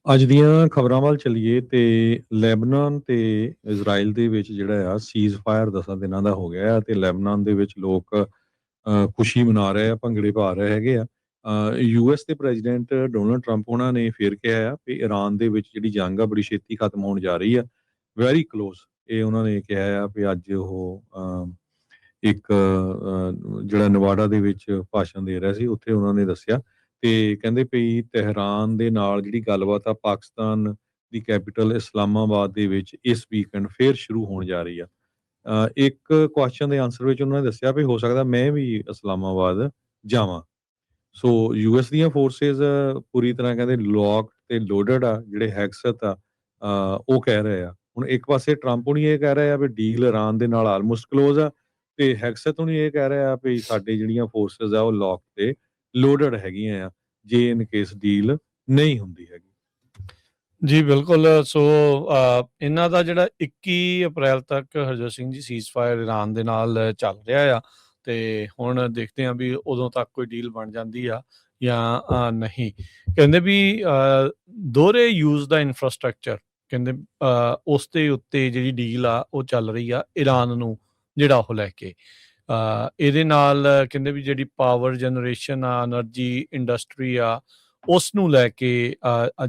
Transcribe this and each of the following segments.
ਅੱਜ ਦੀਆਂ ਖਬਰਾਂ ਵੱਲ ਚੱਲੀਏ ਤੇ ਲੈਬਨਾਨ ਤੇ ਇਜ਼ਰਾਈਲ ਦੇ ਵਿੱਚ ਜਿਹੜਾ ਆ ਸੀਜ਼ ਫਾਇਰ 10 ਦਿਨਾਂ ਦਾ ਹੋ ਗਿਆ ਆ ਤੇ ਲੈਬਨਾਨ ਦੇ ਵਿੱਚ ਲੋਕ ਖੁਸ਼ੀ ਮਨਾ ਰਹੇ ਆ, ਭੰਗੜੇ ਪਾ ਰਹੇ ਹੈਗੇ ਆ। ਯੂਐਸ ਦੇ ਪ੍ਰੈਜ਼ੀਡੈਂਟ ਡੋਨਲਡ ਟਰੰਪ ਉਹਨਾਂ ਨੇ ਫਿਰ ਕਿਹਾ ਆ ਵੀ ਈਰਾਨ ਦੇ ਵਿੱਚ ਜਿਹੜੀ ਜੰਗ ਆ ਬੜੀ ਛੇਤੀ ਖਤਮ ਹੋਣ ਜਾ ਰਹੀ ਆ, ਵੈਰੀ ਕਲੋਜ਼। ਇਹ ਉਹਨਾਂ ਨੇ ਕਿਹਾ ਆ ਵੀ ਅੱਜ ਉਹ ਇੱਕ ਜਿਹੜਾ ਨਵਾਡਾ ਦੇ ਵਿੱਚ ਭਾਸ਼ਣ ਦੇ ਰਿਹਾ ਸੀ, ਉੱਥੇ ਉਹਨਾਂ ਨੇ ਦੱਸਿਆ ਤੇ ਕਹਿੰਦੇ ਵੀ ਤਹਿਰਾਨ ਦੇ ਨਾਲ ਜਿਹੜੀ ਗੱਲਬਾਤ ਆ ਪਾਕਿਸਤਾਨ ਦੀ ਕੈਪੀਟਲ ਇਸਲਾਮਾਬਾਦ ਦੇ ਵਿੱਚ ਇਸ ਵੀਕਐਂਡ ਫੇਰ ਸ਼ੁਰੂ ਹੋਣ ਜਾ ਰਹੀ ਆ। ਇੱਕ ਕੁਐਸਚਨ ਦੇ ਆਨਸਰ ਵਿੱਚ ਉਹਨਾਂ ਨੇ ਦੱਸਿਆ ਵੀ ਹੋ ਸਕਦਾ ਮੈਂ ਵੀ ਇਸਲਾਮਾਬਾਦ ਜਾਵਾਂ। ਸੋ ਯੂਐਸ ਦੀਆਂ ਫੋਰਸਿਸ ਪੂਰੀ ਤਰ੍ਹਾਂ ਕਹਿੰਦੇ ਲੌਕ ਤੇ ਲੋਡਡ ਆ, ਜਿਹੜੇ ਹੈਗਸਤ ਆ ਉਹ ਕਹਿ ਰਹੇ ਆ। ਹੁਣ ਇੱਕ ਪਾਸੇ ਟਰੰਪ ਹੁਣੀ ਇਹ ਕਹਿ ਰਹੇ ਆ ਵੀ ਡੀਲ ਇਰਾਨ ਦੇ ਨਾਲ ਆਲਮੋਸਟ ਕਲੋਜ਼ ਆ, ਤੇ ਹੈਗਸਤ ਹੁਣੀ ਇਹ ਕਹਿ ਰਹੇ ਆ ਵੀ ਸਾਡੇ ਜਿਹੜੀਆਂ ਫੋਰਸਿਸ ਆ ਉਹ ਲੌਕ ਤੇ ਲੋਡਡ ਹੈਗੀਆਂ ਆ, ਜੇ ਇਨ ਕੇਸ ਡੀਲ ਨਹੀਂ ਹੁੰਦੀ ਹੈਗੀ। ਜੀ ਬਿਲਕੁਲ। ਸੋ ਇਹਨਾਂ ਦਾ ਜਿਹੜਾ 21 ਅਪ੍ਰੈਲ ਤੱਕ ਹਰਜੋਤ ਸਿੰਘ ਜੀ ਸੀਜ਼ਫਾਇਰ ਇਰਾਨ ਦੇ ਨਾਲ ਚੱਲ ਰਿਹਾ ਆ, ਤੇ ਹੁਣ ਦੇਖਦੇ ਆ ਵੀ ਉਦੋਂ ਤੱਕ ਕੋਈ ਡੀਲ ਬਣ ਜਾਂਦੀ ਆ ਜਾਂ ਨਹੀਂ। ਕਹਿੰਦੇ ਵੀ ਦੋਹਰੇ ਯੂਜ਼ ਦਾ ਇਨਫਰਾਸਟਰਕਚਰ, ਕਹਿੰਦੇ ਉਸ ਦੇ ਉੱਤੇ ਜਿਹੜੀ ਡੀਲ ਆ ਉਹ ਚੱਲ ਰਹੀ ਆ ਇਰਾਨ ਨੂੰ ਜਿਹੜਾ ਉਹ ਲੈ ਕੇ। ਇਹਦੇ ਨਾਲ ਕਹਿੰਦੇ ਵੀ ਜਿਹੜੀ ਪਾਵਰ ਜਨਰੇਸ਼ਨ ਆ, ਐਨਰਜੀ ਇੰਡਸਟਰੀ ਆ, ਉਸ ਨੂੰ ਲੈ ਕੇ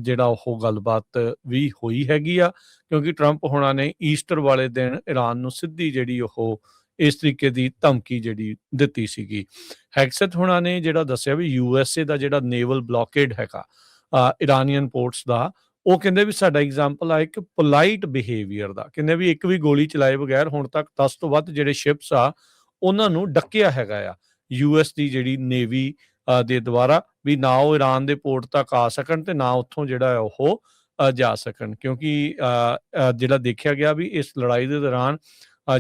ਜਿਹੜਾ ਉਹ ਗੱਲਬਾਤ ਵੀ ਹੋਈ ਹੈਗੀ ਆ, ਕਿਉਂਕਿ ਟਰੰਪ ਹੋਣਾ ਨੇ ਈਸਟਰ ਵਾਲੇ ਦਿਨ ਇਰਾਨ ਨੂੰ ਸਿੱਧੀ ਜਿਹੜੀ ਉਹ ਇਸ ਤਰੀਕੇ ਦੀ ਧਮਕੀ ਜਿਹੜੀ ਦਿੱਤੀ ਸੀਗੀ। ਹੈਗਸਤ ਹੋਣਾ ਨੇ ਜਿਹੜਾ ਦੱਸਿਆ ਵੀ ਯੂਐਸਏ ਦਾ ਜਿਹੜਾ ਨੇਵਲ ਬਲੌਕੇਡ ਹੈਗਾ ਇਰਾਨੀਅਨ ਪੋਰਟਸ ਦਾ, ਉਹ ਕਹਿੰਦੇ ਵੀ ਸਾਡਾ ਐਗਜ਼ਾਮਪਲ ਆ ਇੱਕ ਪੋਲਾਈਟ ਬਿਹੇਵੀਅਰ ਦਾ। ਕਹਿੰਦੇ ਵੀ ਇੱਕ ਵੀ ਗੋਲੀ ਚਲਾਏ ਬਗੈਰ ਹੁਣ ਤੱਕ 10 ਤੋਂ ਵੱਧ ਜਿਹੜੇ ਸ਼ਿਪਸ ਆ ਉਹਨਾਂ ਨੂੰ ਡੱਕਿਆ ਹੈਗਾ ਆ ਯੂਐਸ ਦੀ ਜਿਹੜੀ ਨੇਵੀ ਦੇ ਦੁਆਰਾ, ਵੀ ਨਾ ਉਹ ਇਰਾਨ ਦੇ ਪੋਰਟ ਤੱਕ ਆ ਸਕਣ ਤੇ ਨਾ ਉੱਥੋਂ ਜਿਹੜਾ ਉਹ ਜਾ ਸਕਣ। ਕਿਉਂਕਿ ਜਿਹੜਾ ਦੇਖਿਆ ਗਿਆ ਵੀ ਇਸ ਲੜਾਈ ਦੇ ਦੌਰਾਨ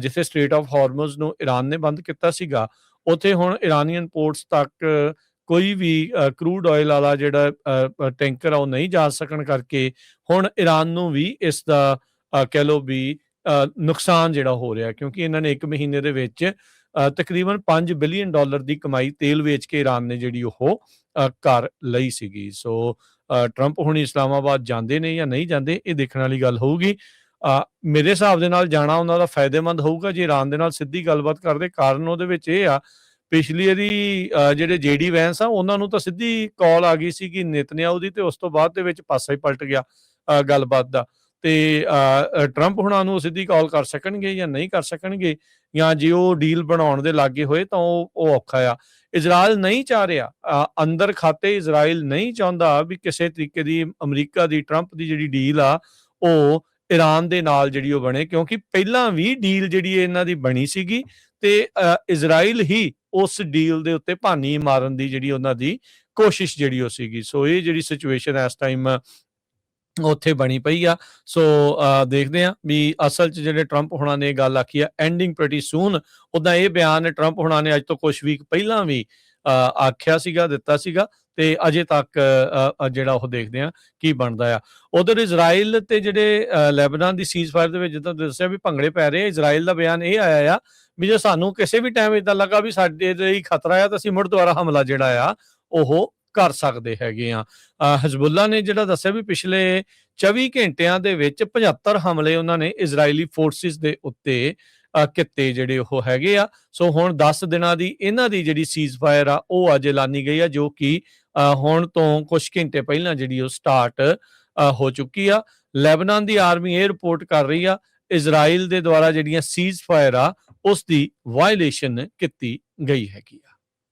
ਜਿੱਥੇ ਸਟ੍ਰੇਟ ਆਫ ਹਾਰਮਜ਼ ਨੂੰ ਇਰਾਨ ਨੇ ਬੰਦ ਕੀਤਾ ਸੀਗਾ, ਉੱਥੇ ਹੁਣ ਇਰਾਨੀਅਨ ਪੋਰਟਸ ਤੱਕ ਕੋਈ ਵੀ ਕਰੂਡ ਆਇਲ ਵਾਲਾ ਜਿਹੜਾ ਟੈਂਕਰ ਆ ਉਹ ਨਹੀਂ ਜਾ ਸਕਣ ਕਰਕੇ ਹੁਣ ਇਰਾਨ ਨੂੰ ਵੀ ਇਸ ਦਾ ਕਹਿ ਲਓ ਵੀ ਨੁਕਸਾਨ ਜਿਹੜਾ ਹੋ ਰਿਹਾ, ਕਿਉਂਕਿ ਇਹਨਾਂ ਨੇ 1 ਮਹੀਨੇ ਦੇ ਵਿੱਚ ਤਕਰੀਬਨ $5 ਬਿਲੀਅਨ ਦੀ ਕਮਾਈ ਤੇਲ ਵੇਚ ਕੇ ਇਰਾਨ ਨੇ ਜਿਹੜੀ ਉਹ ਕਰ ਲਈ ਸੀਗੀ। ਸੋ ਟਰੰਪ ਹੁਣ ਇਸਲਾਮਾਬਾਦ ਜਾਂਦੇ ਨੇ ਜਾਂ ਨਹੀਂ ਜਾਂਦੇ, ਇਹ ਦੇਖਣ ਵਾਲੀ ਗੱਲ ਹੋਊਗੀ। ਮੇਰੇ ਹਿਸਾਬ ਦੇ ਨਾਲ ਜਾਣਾ ਉਹਨਾਂ ਦਾ ਫਾਇਦੇਮੰਦ ਹੋਊਗਾ ਜੇ ਇਰਾਨ ਦੇ ਨਾਲ ਸਿੱਧੀ ਗੱਲਬਾਤ ਕਰਦੇ। ਕਾਰਨ ਉਹਦੇ ਵਿੱਚ ਇਹ ਆ, ਪਿਛਲੀ ਇਹਦੀ ਜਿਹੜੇ ਜੇਡੀ ਵੈਂਸ ਆ ਉਹਨਾਂ ਨੂੰ ਤਾਂ ਸਿੱਧੀ ਕਾਲ ਆ ਗਈ ਸੀ ਕਿ ਨੇਤਨਿਆਹੂ ਦੀ, ਤੇ ਉਸ ਤੋਂ ਬਾਅਦ ਦੇ ਵਿੱਚ ਪਾਸਾ ਹੀ ਪਲਟ ਗਿਆ ਗੱਲਬਾਤ ਦਾ। ਤੇ ਟਰੰਪ ਹੁਣਾਂ ਨੂੰ ਸਿੱਧੀ ਕਾਲ ਕਰ ਸਕਣਗੇ ਜਾਂ ਨਹੀਂ ਕਰ ਸਕਣਗੇ, ਜਾਂ ਜੇ ਉਹ ਡੀਲ ਬਣਾਉਣ ਦੇ ਲਾਗੇ ਹੋਏ ਤਾਂ ਉਹ ਔਖਾ ਆ। ਇਜ਼ਰਾਈਲ ਨਹੀਂ ਚਾਹ ਰਿਹਾ, ਅੰਦਰ ਖਾਤੇ ਇਜ਼ਰਾਈਲ ਨਹੀਂ ਚਾਹੁੰਦਾ ਵੀ ਕਿਸੇ ਤਰੀਕੇ ਦੀ ਅਮਰੀਕਾ ਦੀ ਟਰੰਪ ਦੀ ਜਿਹੜੀ ਡੀਲ ਆ ਉਹ ਇਰਾਨ ਦੇ ਨਾਲ ਜਿਹੜੀ ਉਹ ਬਣੇ, ਕਿਉਂਕਿ ਪਹਿਲਾਂ ਵੀ ਡੀਲ ਜਿਹੜੀ ਇਹਨਾਂ ਦੀ ਬਣੀ ਸੀਗੀ ਤੇ ਇਜ਼ਰਾਈਲ ਹੀ ਉਸ ਡੀਲ ਦੇ ਉੱਤੇ ਭਾਨੀ ਮਾਰਨ ਦੀ ਜਿਹੜੀ ਉਹਨਾਂ ਦੀ ਕੋਸ਼ਿਸ਼ ਜਿਹੜੀ ਉਹ ਸੀਗੀ। ਸੋ ਇਹ ਜਿਹੜੀ ਸਿਚੁਏਸ਼ਨ ਇਸ ਟਾਈਮ ਉੱਥੇ ਬਣੀ ਪਈ ਆ। ਸੋ ਦੇਖਦੇ ਆ ਵੀ ਅਸਲ 'ਚ ਜਿਹੜੇ ਟਰੰਪ ਹੋਣਾ ਨੇ ਗੱਲ ਆਖੀ ਆ ਐਂਡਿੰਗ ਪ੍ਰੈਟੀ ਸੂਨ, ਉੱਦਾਂ ਇਹ ਬਿਆਨ ਟਰੰਪ ਹੋਣਾ ਨੇ ਅੱਜ ਤੋਂ ਕੁਛ ਵੀਕ ਪਹਿਲਾਂ ਵੀ ਆਖਿਆ ਸੀਗਾ, ਦਿੱਤਾ ਸੀਗਾ, ਤੇ ਅਜੇ ਤੱਕ ਜਿਹੜਾ ਉਹ ਦੇਖਦੇ ਆ ਕੀ ਬਣਦਾ ਆ। ਉਧਰ ਇਜ਼ਰਾਈਲ ਤੇ ਜਿਹੜੇ ਲੈਬਨਾਨ ਦੀ ਸੀਜ਼ ਫਾਇਰ ਦੇ ਵਿੱਚ ਜਿੱਦਾਂ ਦੱਸਿਆ ਵੀ ਭੰਗੜੇ ਪੈ ਰਹੇ। ਇਜ਼ਰਾਈਲ ਦਾ ਬਿਆਨ ਇਹ ਆਇਆ ਆ ਵੀ ਜੇ ਸਾਨੂੰ ਕਿਸੇ ਵੀ ਟਾਈਮ ਏਦਾਂ ਲੱਗਾ ਵੀ ਸਾਡੇ ਲਈ ਖਤਰਾ ਆ ਤਾਂ ਅਸੀਂ ਮੁੜ ਦੁਬਾਰਾ ਹਮਲਾ ਜਿਹੜਾ ਆ ਉਹ ਕਰ ਸਕਦੇ ਹੈਗੇ ਆ। ਹਿਜ਼ਬੁੱਲਾ ਨੇ ਜਿਹੜਾ ਦੱਸਿਆ ਵੀ ਪਿਛਲੇ 24 ਘੰਟਿਆਂ ਦੇ ਵਿੱਚ 75 ਹਮਲੇ ਉਹਨਾਂ ਨੇ ਇਜ਼ਰਾਈਲੀ ਫੋਰਸਿਸ ਦੇ ਉੱਤੇ ਕੀਤੇ ਜਿਹੜੇ ਉਹ ਹੈਗੇ ਆ। ਸੋ ਹੁਣ 10 ਦਿਨਾਂ ਦੀ ਇਹਨਾਂ ਦੀ ਜਿਹੜੀ ਸੀਜ਼ ਫਾਇਰ ਆ ਉਹ ਅੱਜ ਐਲਾਨੀ ਗਈ ਆ, ਜੋ ਕਿ ਹੁਣ ਤੋਂ ਕੁਝ ਘੰਟੇ ਪਹਿਲਾਂ ਜਿਹੜੀ ਉਹ ਸਟਾਰਟ ਹੋ ਚੁੱਕੀ ਆ। ਲੈਬਨਾਨ ਦੀ ਆਰਮੀ ਇਹ ਰਿਪੋਰਟ ਕਰ ਰਹੀ ਆ ਇਜ਼ਰਾਈਲ ਦੇ ਦੁਆਰਾ ਜਿਹੜੀਆਂ ਸੀਜ਼ ਫਾਇਰ ਆ ਉਸ ਦੀ ਵਾਇਲੇਸ਼ਨ ਕੀਤੀ ਗਈ ਹੈਗੀ ਆ।